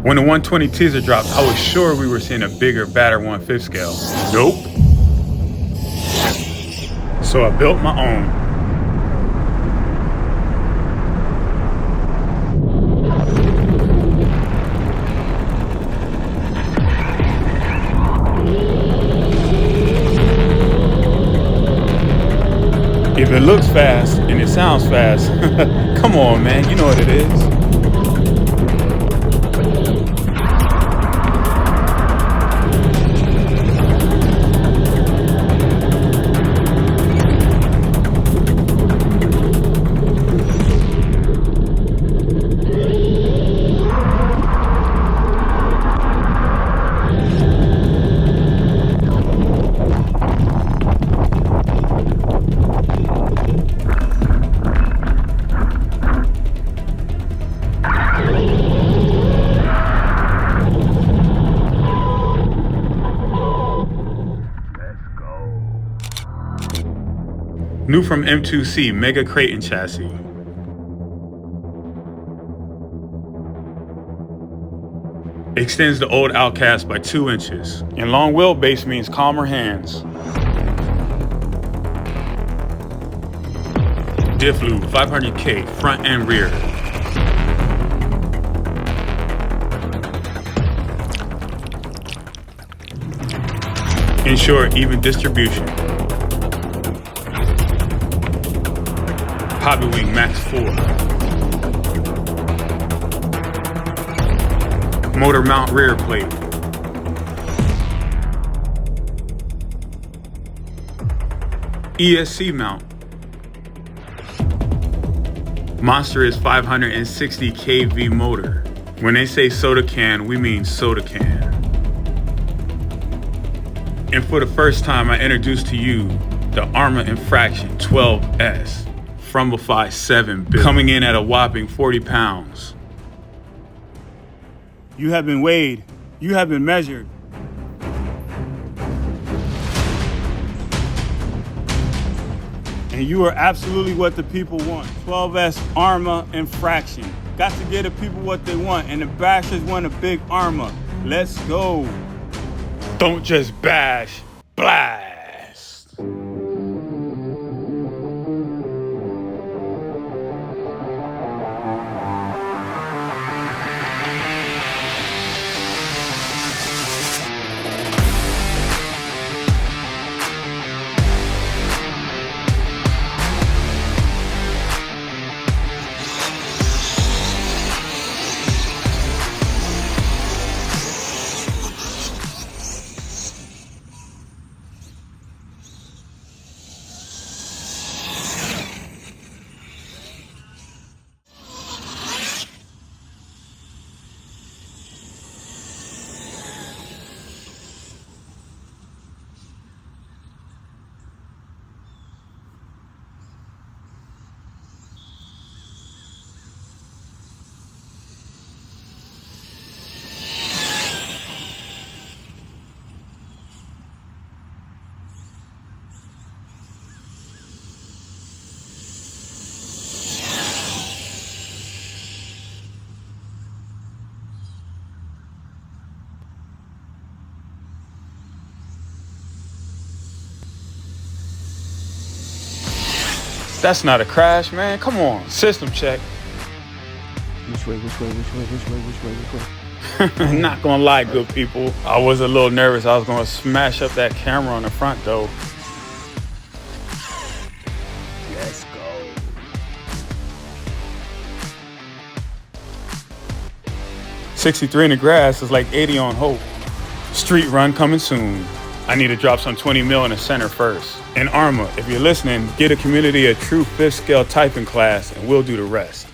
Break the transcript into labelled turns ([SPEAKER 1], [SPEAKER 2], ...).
[SPEAKER 1] When the 120 teaser dropped, I was sure we were seeing a bigger, badder 1/5 scale. Nope. So I built my own. If it looks fast and it sounds fast, come on, man, you know what it is. New from M2C Mega Kraton chassis. Extends the old Outcast by 2 inches. And long wheelbase means calmer hands. Diff lube 500K front and rear. In short, even distribution. Hobbywing Max 4. Motor mount rear plate. ESC mount. Monster is 560 kV motor. When they say soda can, we mean soda can. And for the first time, I introduce to you the Arrma Infraction 12S. Frumblefy 7 build, coming in at a whopping 40 pounds. You have been weighed. You have been measured. And you are absolutely what the people want. 12S Arrma Infraction. Got to give the people what they want, and the bashers want a big Arrma. Let's go. Don't just bash, blast. That's not a crash, man. Come on, system check.
[SPEAKER 2] Which way?
[SPEAKER 1] Not gonna lie, good people. I was a little nervous. I was gonna smash up that camera on the front though.
[SPEAKER 2] Let's go.
[SPEAKER 1] $63 in the grass is like 80 on Hope. Street run coming soon. I need to drop some 20 mil in the center first. And Arrma, if you're listening, get a community a true 5th scale typing class and we'll do the rest.